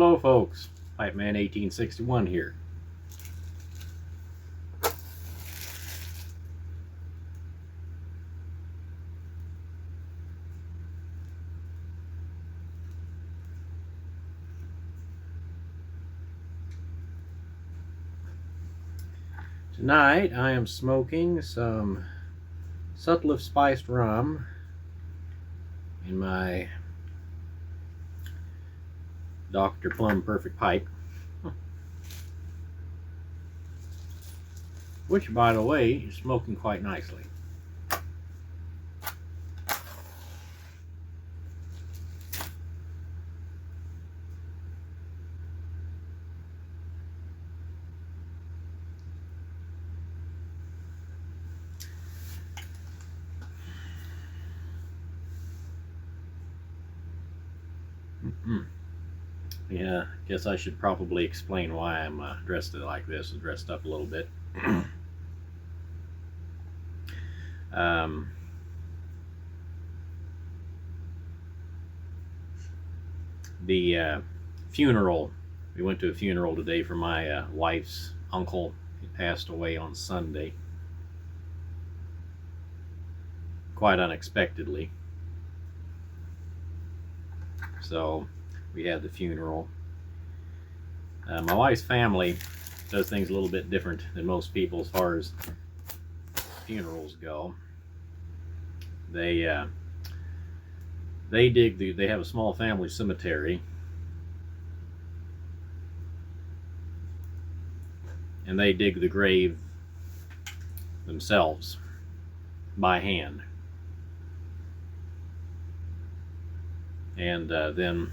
Hello folks, Pipe Man 1861 here. Tonight I am smoking some Sutliff Spiced Rum in my Dr. Plum Perfect pipe, which by the way is smoking quite nicely. Yeah, guess I should probably explain why I'm dressed like this and dressed up a little bit. The funeral, we went to a funeral today for my wife's uncle. He passed away on Sunday, quite unexpectedly. So we had the funeral. My wife's family does things a little bit different than most people as far as funerals go. They they have a small family cemetery, and they dig the grave themselves by hand, and then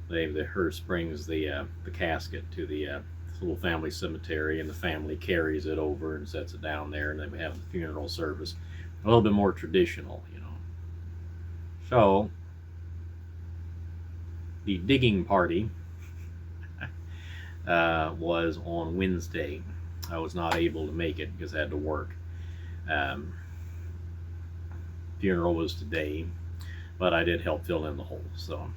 the hearse brings the casket to the little family cemetery, and the family carries it over and sets it down there, and then we have the funeral service. A little bit more traditional, you know. So the digging party was on Wednesday. I was not able to make it because I had to work. Funeral was today, but I did help fill in the hole. So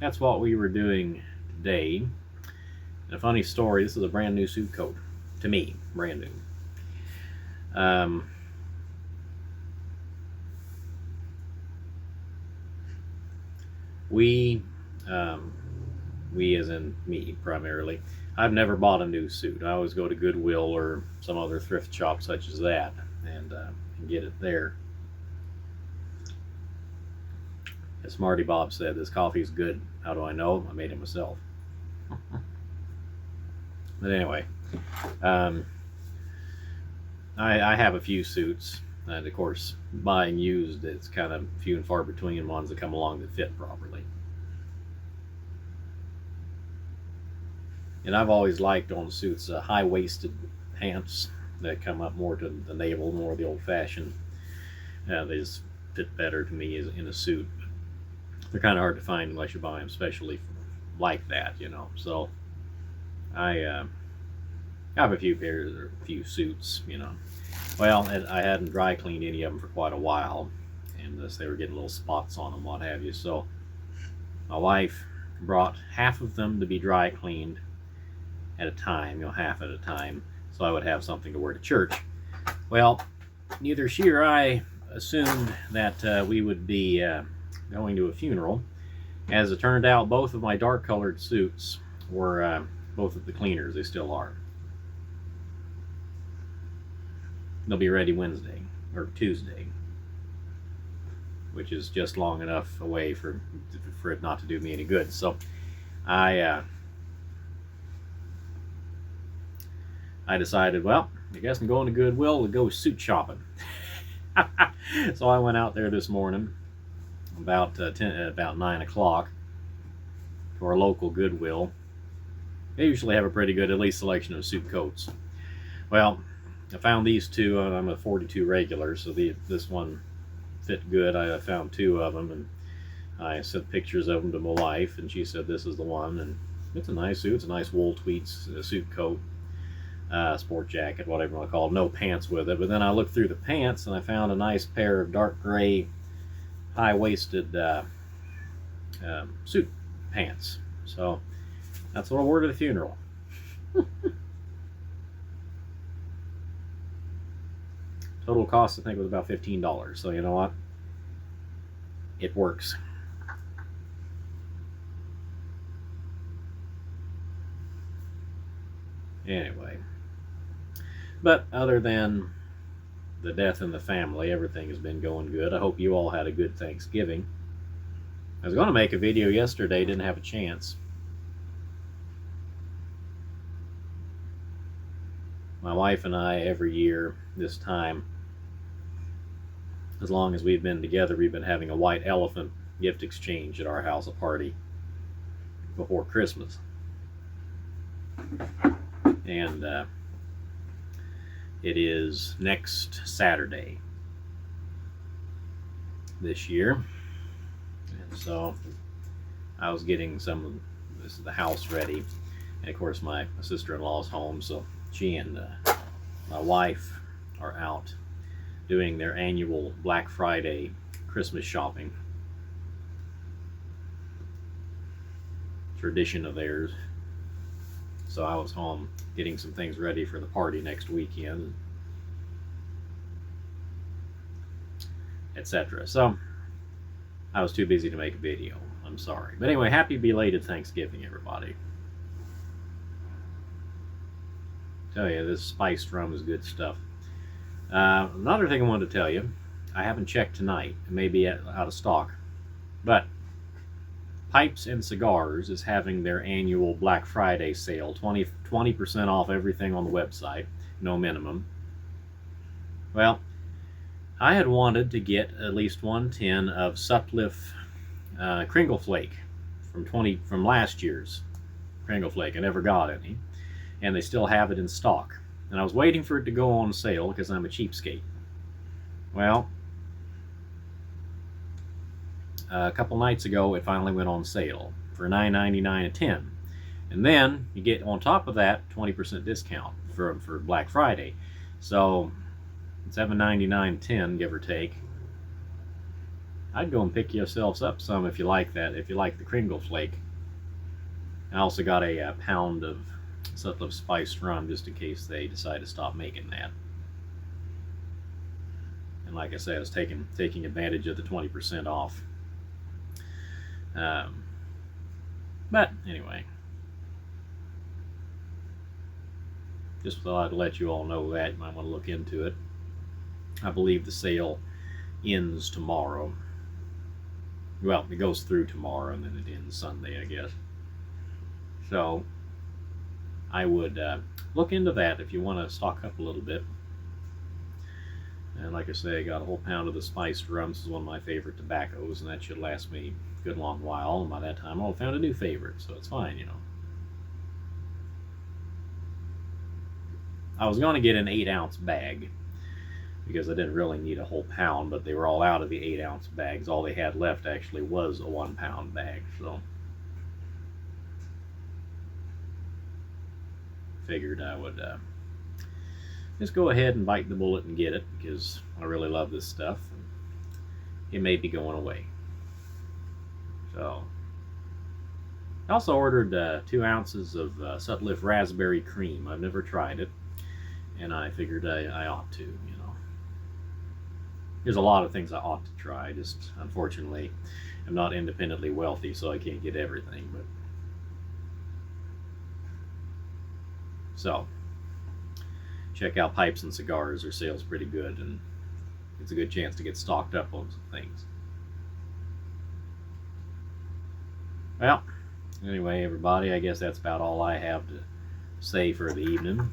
that's what we were doing today. And a funny story, this is a brand new suit coat. To me, brand new. We as in me primarily, I've never bought a new suit. I always go to Goodwill or some other thrift shop such as that and get it there. As Smarty Bob said, this coffee's good. How do I know? I made it myself. But anyway, I have a few suits, and of course buying used, it's kind of few and far between ones that come along that fit properly. And I've always liked on suits high-waisted pants that come up more to the navel, more the old-fashioned. They just fit better to me as in a suit. They're kind of hard to find unless you buy them specially like that, you know. So I have a few pairs or a few suits, you know. Well, I hadn't dry cleaned any of them for quite a while, and they were getting little spots on them, what have you. So my wife brought half of them to be dry cleaned at a time, you know, half at a time, so I would have something to wear to church. Well, neither she or I assumed that we would be going to a funeral. As it turned out, both of my dark colored suits were both at the cleaners. They still are. They'll be ready Wednesday or Tuesday, which is just long enough away for it not to do me any good. So I decided, well, I guess I'm going to Goodwill to go suit shopping. So I went out there this morning about 9 o'clock to our local Goodwill. They usually have a pretty good, at least, selection of suit coats. Well, I found these two. I'm a 42 regular, so this one fit good. I found two of them, and I sent pictures of them to my wife, and she said this is the one. And it's a nice suit. It's a nice wool tweeds suit coat, sport jacket, whatever you want to call it. No pants with it. But then I looked through the pants, and I found a nice pair of dark gray high-waisted suit pants. So that's what I wore to the funeral. Total cost, I think, was about $15. So you know what? It works. Anyway, but other than the death in the family, everything has been going good. I hope you all had a good Thanksgiving. I was going to make a video yesterday, didn't have a chance. My wife and I, every year this time, as long as we've been together, we've been having a white elephant gift exchange at our house, a party before Christmas. And it is next Saturday this year. And so I was getting the house ready. And of course my sister-in-law's home, so she and my wife are out doing their annual Black Friday Christmas shopping. Tradition of theirs. So I was home getting some things ready for the party next weekend, etc. So I was too busy to make a video. I'm sorry. But anyway, happy belated Thanksgiving, everybody. Tell you, this spiced rum is good stuff. Another thing I wanted to tell you, I haven't checked tonight. It may be out of stock, but Pipes and Cigars is having their annual Black Friday sale, 20% off everything on the website, no minimum. Well, I had wanted to get at least one tin of Sutliff Kringle Flake from last year's Kringle Flake. I never got any, and they still have it in stock. And I was waiting for it to go on sale because I'm a cheapskate. Well, a couple nights ago, it finally went on sale for $9.99 a tin. And then you get on top of that 20% discount for Black Friday. So $7.99 a tin, give or take. I'd go and pick yourselves up some if you like that, if you like the Kringle Flake. I also got a pound of Sutliff Spiced Rum just in case they decide to stop making that. And like I said, I was taking advantage of the 20% off. But anyway, just thought I'd let you all know that. You might want to look into it. I believe the sale ends tomorrow. Well, it goes through tomorrow and then it ends Sunday, I guess. So I would look into that if you want to stock up a little bit. And like I say, I got a whole pound of the spiced rum. This is one of my favorite tobaccos, and that should last me a good long while. And by that time, I'll have found a new favorite, so it's fine, you know. I was going to get an 8-ounce bag because I didn't really need a whole pound, but they were all out of the 8-ounce bags. All they had left actually was a 1-pound bag, so figured I would just go ahead and bite the bullet and get it because I really love this stuff. And it may be going away. So I also ordered 2 ounces of Sutliff Raspberry Cream. I've never tried it, and I figured I ought to, you know. There's a lot of things I ought to try, just unfortunately I'm not independently wealthy, so I can't get everything. But so check out Pipes and Cigars. Their sale's pretty good, and it's a good chance to get stocked up on some things. Well, anyway, everybody, I guess that's about all I have to say for the evening.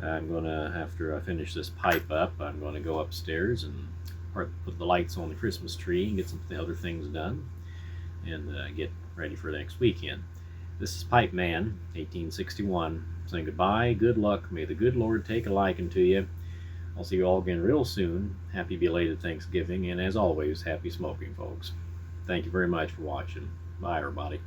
I'm gonna, after I finish this pipe up, I'm gonna go upstairs and put the lights on the Christmas tree and get some other things done, and get ready for next weekend. This is Pipe Man, 1861, saying goodbye, good luck, may the good Lord take a liking to you. I'll see you all again real soon. Happy belated Thanksgiving, and as always, happy smoking, folks. Thank you very much for watching. Bye, everybody.